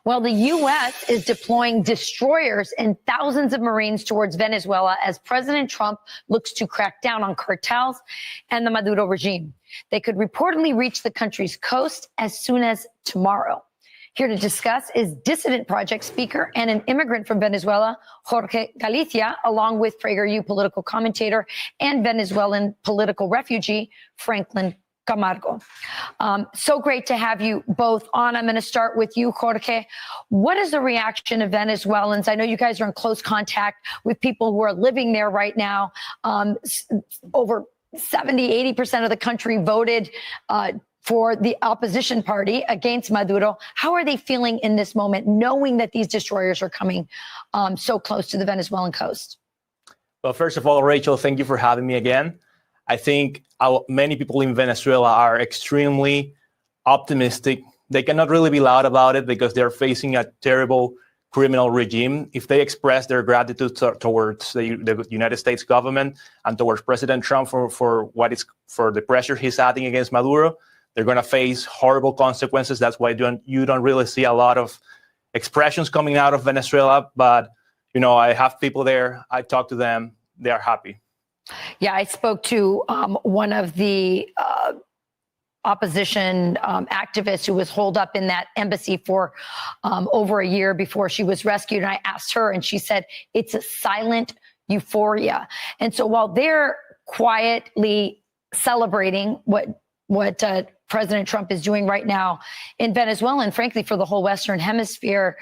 Well, the U.S. is deploying destroyers and thousands of Marines towards Venezuela as President Trump looks to crack down on cartels and the Maduro regime. They could reportedly reach the country's coast as soon as tomorrow. Here to discuss is Dissident Project speaker and an immigrant from Venezuela, Jorge Galicia, along with PragerU political commentator and Venezuelan political refugee, Franklin Camargo. So great to have you both on. I'm going to start with you, Jorge. What is the reaction of Venezuelans? I know you guys are in close contact with people who are living there right now. Over 70–80% of the country voted for the opposition party against Maduro. How are they feeling in this moment, knowing that these destroyers are coming so close to the Venezuelan coast? Well, first of all, Rachel, thank you for having me again. I think many people in Venezuela are extremely optimistic. They cannot really be loud about it because they're facing a terrible criminal regime. If they express their gratitude towards the United States government and towards President Trump for the pressure he's adding against Maduro, they're going to face horrible consequences. That's why you don't really see a lot of expressions coming out of Venezuela. But I have people there. I talk to them. They are happy. Yeah, I spoke to one of the opposition activists who was holed up in that embassy for over a year before she was rescued. And I asked her, and she said, it's a silent euphoria. And so while they're quietly celebrating what President Trump is doing right now in Venezuela, and frankly, for the whole Western Hemisphere,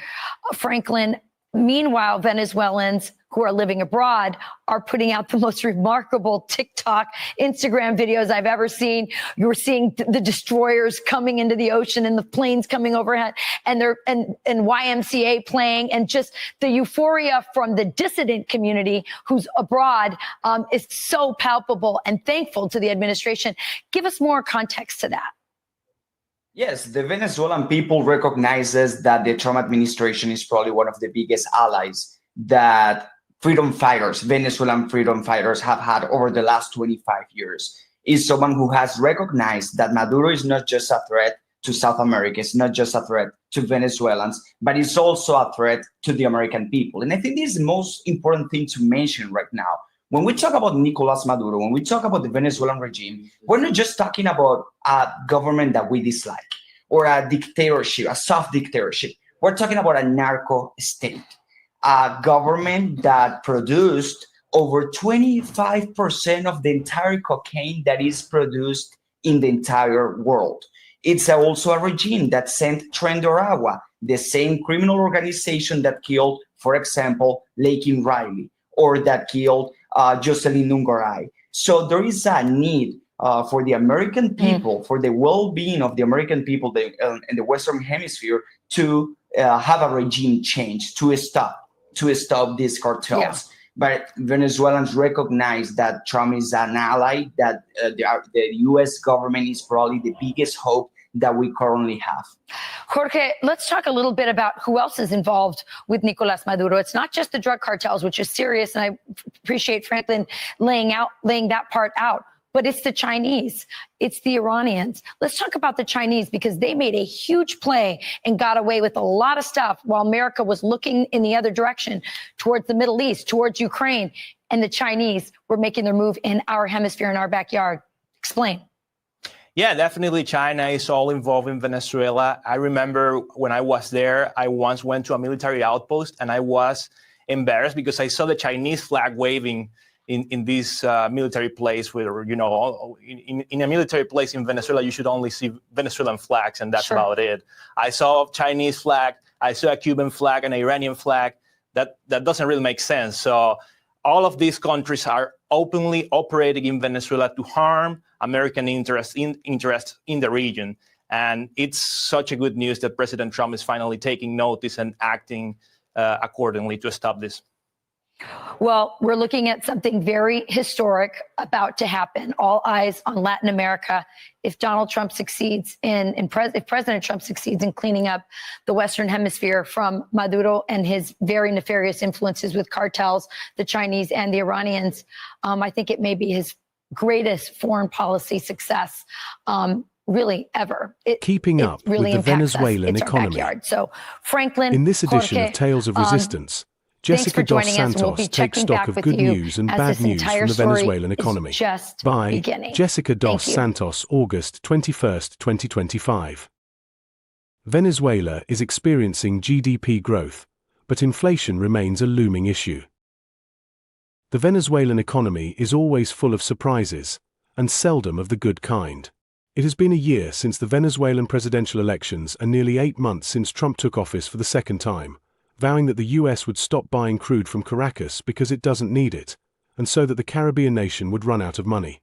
Franklin, meanwhile, Venezuelans who are living abroad are putting out the most remarkable TikTok, Instagram videos I've ever seen. You're seeing the destroyers coming into the ocean and the planes coming overhead, and YMCA playing, and just the euphoria from the dissident community who's abroad is so palpable, and thankful to the administration. Give us more context to that. Yes, the Venezuelan people recognizes that the Trump administration is probably one of the biggest allies that Venezuelan freedom fighters have had over the last 25 years. Is someone who has recognized that Maduro is not just a threat to South America, it's not just a threat to Venezuelans, but it's also a threat to the American people. And I think this is the most important thing to mention right now. When we talk about Nicolas Maduro, when we talk about the Venezuelan regime, we're not just talking about a government that we dislike or a dictatorship, a soft dictatorship. We're talking about a narco state, a government that produced over 25% of the entire cocaine that is produced in the entire world. It's also a regime that sent Tren de Aragua, the same criminal organization that killed, for example, Lakin Riley, or that killed Jocelyn Nungaray. So there is a need for the American people, for the well-being of the American people in the Western Hemisphere, to have a regime change, to stop these cartels. Yeah. But Venezuelans recognize that Trump is an ally, that the U.S. government is probably the biggest hope that we currently have. Jorge, let's talk a little bit about who else is involved with Nicolas Maduro. It's not just the drug cartels, which is serious, and I appreciate Franklin laying that part out, but it's the Chinese, it's the Iranians. Let's talk about the Chinese, because they made a huge play and got away with a lot of stuff while America was looking in the other direction, towards the Middle East, towards Ukraine, and the Chinese were making their move in our hemisphere, in our backyard. Explain. Yeah, definitely China is all involved in Venezuela. I remember when I was there, I once went to a military outpost and I was embarrassed because I saw the Chinese flag waving in this military place where, in a military place in Venezuela, you should only see Venezuelan flags, and that's sure. About it. I saw a Chinese flag, I saw a Cuban flag, an Iranian flag. That doesn't really make sense. So all of these countries are openly operating in Venezuela to harm American interest in the region. And it's such a good news that President Trump is finally taking notice and acting accordingly to stop this. Well, we're looking at something very historic about to happen. All eyes on Latin America. If Donald Trump succeeds if President Trump succeeds in cleaning up the Western Hemisphere from Maduro and his very nefarious influences with cartels, the Chinese and the Iranians, I think it may be his greatest foreign policy success really ever. Keeping it up really with the impacts Venezuelan us. It's economy. Our backyard. So, Franklin, In this edition Jorge, of Tales of Resistance, Jessica dos joining us, and we'll be Santos takes checking stock back of with good you news and as bad this news entire from the story Venezuelan is economy. just By beginning. Jessica dos Thank you. Santos, August 21st, 2025. Venezuela is experiencing GDP growth, but inflation remains a looming issue. The Venezuelan economy is always full of surprises, and seldom of the good kind. It has been a year since the Venezuelan presidential elections and nearly 8 months since Trump took office for the second time, vowing that the US would stop buying crude from Caracas because it doesn't need it, and so that the Caribbean nation would run out of money.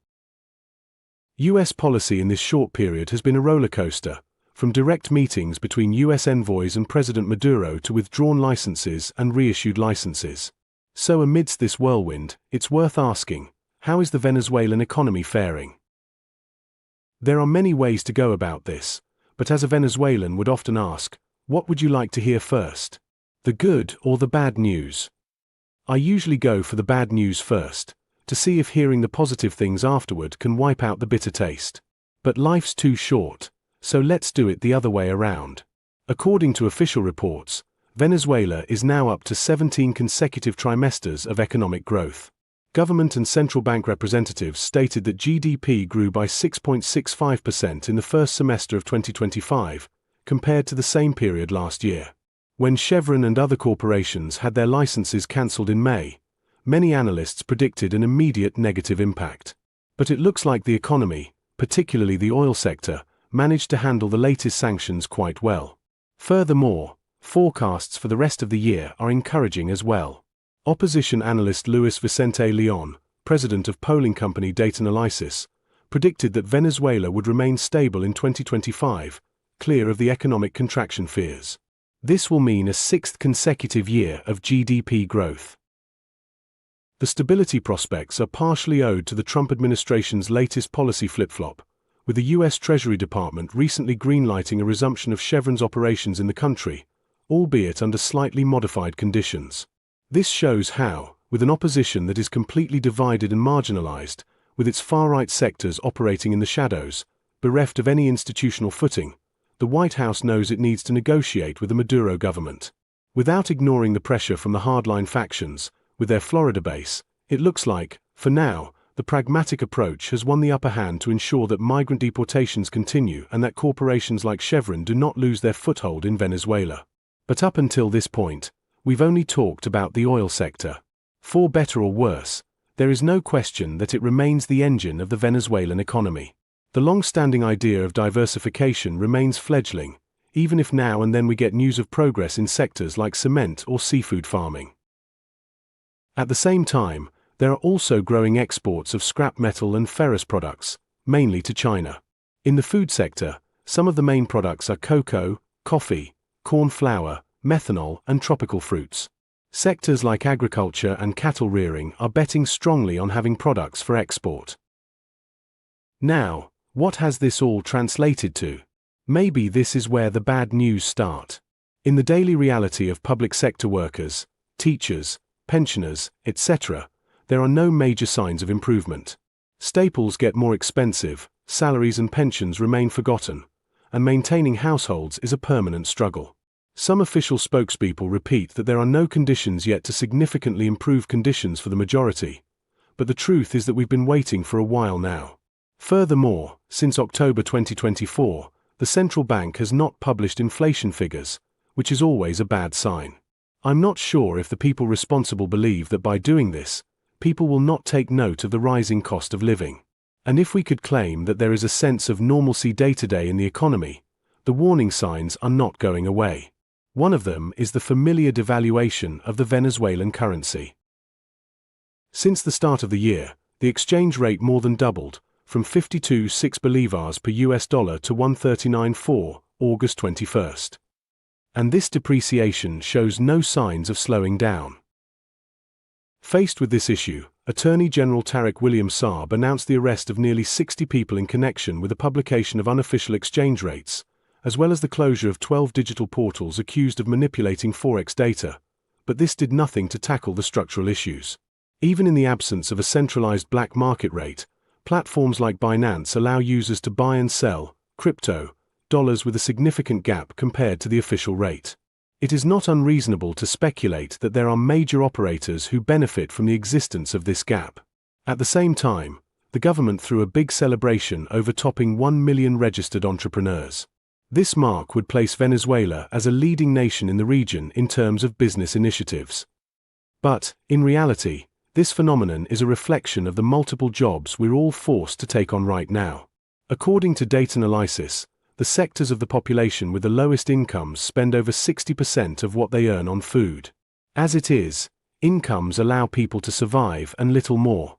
US policy in this short period has been a roller coaster, from direct meetings between US envoys and President Maduro to withdrawn licenses and reissued licenses. So amidst this whirlwind, it's worth asking, how is the Venezuelan economy faring? There are many ways to go about this, but as a Venezuelan would often ask, what would you like to hear first? The good or the bad news? I usually go for the bad news first, to see if hearing the positive things afterward can wipe out the bitter taste. But life's too short, so let's do it the other way around. According to official reports, Venezuela is now up to 17 consecutive trimesters of economic growth. Government and central bank representatives stated that GDP grew by 6.65% in the first semester of 2025, compared to the same period last year. When Chevron and other corporations had their licenses cancelled in May, many analysts predicted an immediate negative impact. But it looks like the economy, particularly the oil sector, managed to handle the latest sanctions quite well. Furthermore, forecasts for the rest of the year are encouraging as well. Opposition analyst Luis Vicente Leon, president of polling company Data Analysis, predicted that Venezuela would remain stable in 2025, clear of the economic contraction fears. This will mean a 6th consecutive year of GDP growth. The stability prospects are partially owed to the Trump administration's latest policy flip-flop, with the U.S. Treasury Department recently greenlighting a resumption of Chevron's operations in the country, albeit under slightly modified conditions. This shows how, with an opposition that is completely divided and marginalized, with its far-right sectors operating in the shadows, bereft of any institutional footing, the White House knows it needs to negotiate with the Maduro government. Without ignoring the pressure from the hardline factions, with their Florida base, it looks like, for now, the pragmatic approach has won the upper hand to ensure that migrant deportations continue and that corporations like Chevron do not lose their foothold in Venezuela. But up until this point, we've only talked about the oil sector. For better or worse, there is no question that it remains the engine of the Venezuelan economy. The long-standing idea of diversification remains fledgling, even if now and then we get news of progress in sectors like cement or seafood farming. At the same time, there are also growing exports of scrap metal and ferrous products, mainly to China. In the food sector, some of the main products are cocoa, coffee, corn flour, methanol, and tropical fruits. Sectors like agriculture and cattle rearing are betting strongly on having products for export. Now, what has this all translated to? Maybe this is where the bad news start. In the daily reality of public sector workers, teachers, pensioners, etc., there are no major signs of improvement. Staples get more expensive, salaries and pensions remain forgotten, and maintaining households is a permanent struggle. Some official spokespeople repeat that there are no conditions yet to significantly improve conditions for the majority, but the truth is that we've been waiting for a while now. Furthermore, since October 2024, the central bank has not published inflation figures, which is always a bad sign. I'm not sure if the people responsible believe that by doing this, people will not take note of the rising cost of living. And if we could claim that there is a sense of normalcy day-to-day in the economy, the warning signs are not going away. One of them is the familiar devaluation of the Venezuelan currency. Since the start of the year, the exchange rate more than doubled, from 52.6 Bolivars per US dollar to 139.4, August 21st. And this depreciation shows no signs of slowing down. Faced with this issue, Attorney General Tariq William Saab announced the arrest of nearly 60 people in connection with the publication of unofficial exchange rates, as well as the closure of 12 digital portals accused of manipulating forex data, but this did nothing to tackle the structural issues. Even in the absence of a centralized black market rate, platforms like Binance allow users to buy and sell, crypto, dollars with a significant gap compared to the official rate. It is not unreasonable to speculate that there are major operators who benefit from the existence of this gap. At the same time, the government threw a big celebration over topping 1 million registered entrepreneurs. This mark would place Venezuela as a leading nation in the region in terms of business initiatives. But, in reality, this phenomenon is a reflection of the multiple jobs we're all forced to take on right now. According to data analysis, the sectors of the population with the lowest incomes spend over 60% of what they earn on food. As it is, incomes allow people to survive and little more.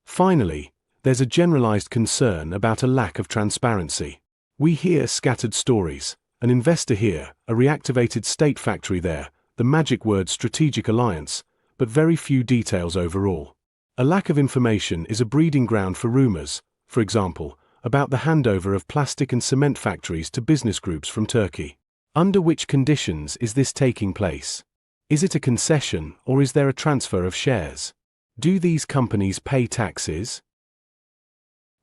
Finally, there's a generalized concern about a lack of transparency. We hear scattered stories, an investor here, a reactivated state factory there, the magic word strategic alliance, but very few details overall. A lack of information is a breeding ground for rumors, for example, about the handover of plastic and cement factories to business groups from Turkey. Under which conditions is this taking place? Is it a concession or is there a transfer of shares? Do these companies pay taxes?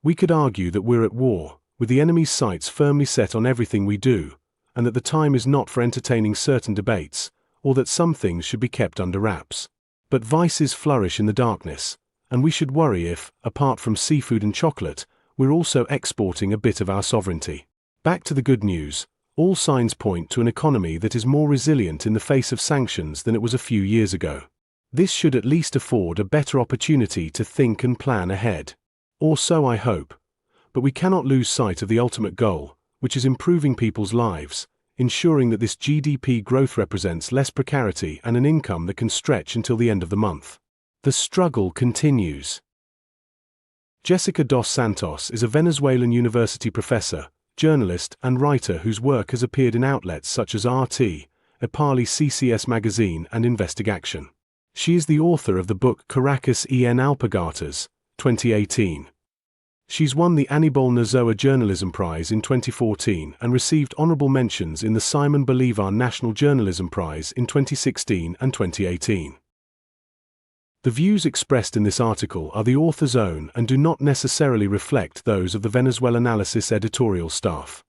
We could argue that we're at war, with the enemy's sights firmly set on everything we do, and that the time is not for entertaining certain debates, or that some things should be kept under wraps. But vices flourish in the darkness, and we should worry if, apart from seafood and chocolate, we're also exporting a bit of our sovereignty. Back to the good news, all signs point to an economy that is more resilient in the face of sanctions than it was a few years ago. This should at least afford a better opportunity to think and plan ahead. Or so I hope. But we cannot lose sight of the ultimate goal, which is improving people's lives, ensuring that this GDP growth represents less precarity and an income that can stretch until the end of the month. The struggle continues. Jessica dos Santos is a Venezuelan university professor, journalist, and writer whose work has appeared in outlets such as RT, Epali CCS Magazine, and Investigation. She is the author of the book Caracas en Alpargatas, 2018. She's won the Aníbal Nazoa Journalism Prize in 2014 and received honorable mentions in the Simon Bolivar National Journalism Prize in 2016 and 2018. The views expressed in this article are the author's own and do not necessarily reflect those of the Venezuelanalysis editorial staff.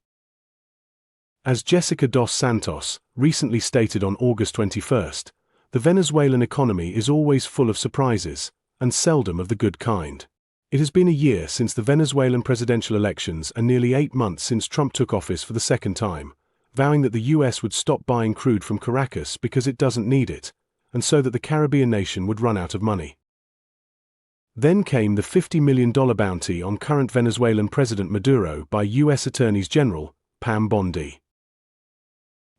As Jessica dos Santos recently stated on August 21st, the Venezuelan economy is always full of surprises, and seldom of the good kind. It has been a year since the Venezuelan presidential elections and nearly 8 months since Trump took office for the second time, vowing that the US would stop buying crude from Caracas because it doesn't need it, and so that the Caribbean nation would run out of money. Then came the $50 million bounty on current Venezuelan President Maduro by U.S. Attorneys General, Pam Bondi.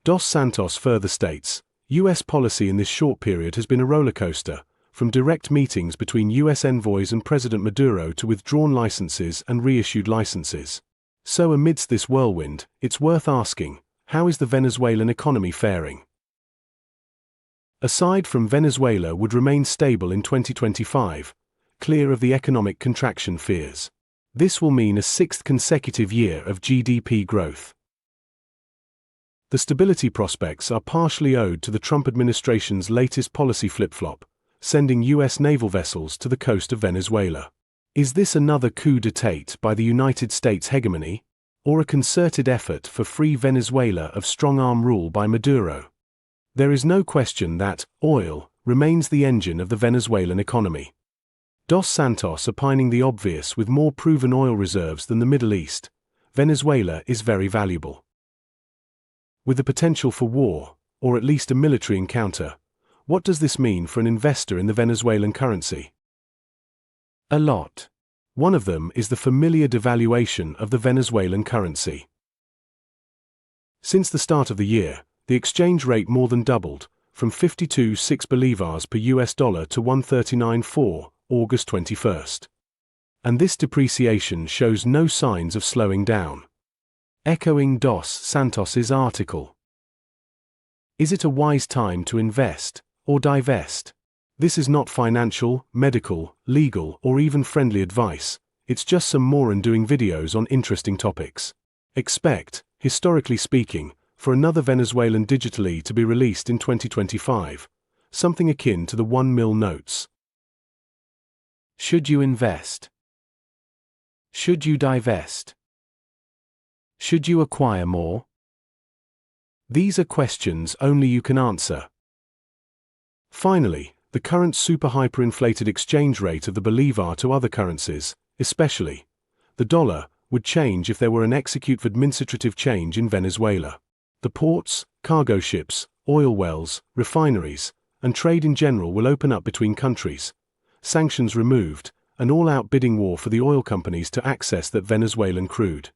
Dos Santos further states, U.S. policy in this short period has been a roller coaster, from direct meetings between U.S. envoys and President Maduro to withdrawn licenses and reissued licenses. So amidst this whirlwind, it's worth asking, how is the Venezuelan economy faring? Aside from Venezuela would remain stable in 2025, clear of the economic contraction fears. This will mean a 6th consecutive year of GDP growth. The stability prospects are partially owed to the Trump administration's latest policy flip-flop, sending U.S. naval vessels to the coast of Venezuela. Is this another coup d'etat by the United States hegemony, or a concerted effort for free Venezuela of strong-arm rule by Maduro? There is no question that oil remains the engine of the Venezuelan economy. Dos Santos opining the obvious: with more proven oil reserves than the Middle East, Venezuela is very valuable. With the potential for war, or at least a military encounter, what does this mean for an investor in the Venezuelan currency? A lot. One of them is the familiar devaluation of the Venezuelan currency. Since the start of the year, the exchange rate more than doubled, from 52.6 bolivars per US dollar to 139.4, August 21st. And this depreciation shows no signs of slowing down. Echoing Dos Santos's article. Is it a wise time to invest, or divest? This is not financial, medical, legal, or even friendly advice, it's just some moron doing videos on interesting topics. Expect, historically speaking, for another Venezuelan digitally to be released in 2025, something akin to the 1 mil notes. Should you invest? Should you divest? Should you acquire more? These are questions only you can answer. Finally, the current super hyperinflated exchange rate of the Bolivar to other currencies, especially the dollar, would change if there were an execute administrative change in Venezuela. The ports, cargo ships, oil wells, refineries, and trade in general will open up between countries, sanctions removed, an all-out bidding war for the oil companies to access that Venezuelan crude.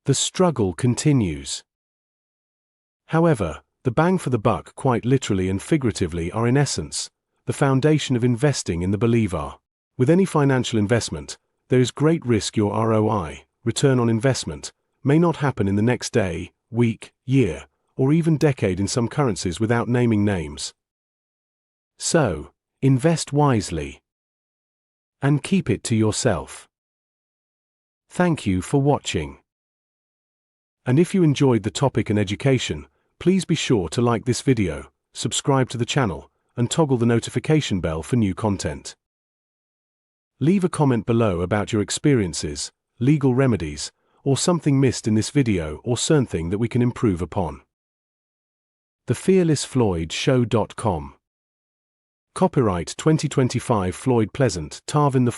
The struggle continues. However, the bang for the buck, quite literally and figuratively, are in essence the foundation of investing in the Bolivar. With any financial investment, there is great risk your ROI, return on investment, may not happen in the next day, week, year, or even decade in some currencies without naming names. So, invest wisely. And keep it to yourself. Thank you for watching. And if you enjoyed the topic and education, please be sure to like this video, subscribe to the channel, and toggle the notification bell for new content. Leave a comment below about your experiences, legal remedies, or something missed in this video or something that we can improve upon. TheFearlessFloydShow.com. Copyright 2025 Floyd Pleasant, Tarvin the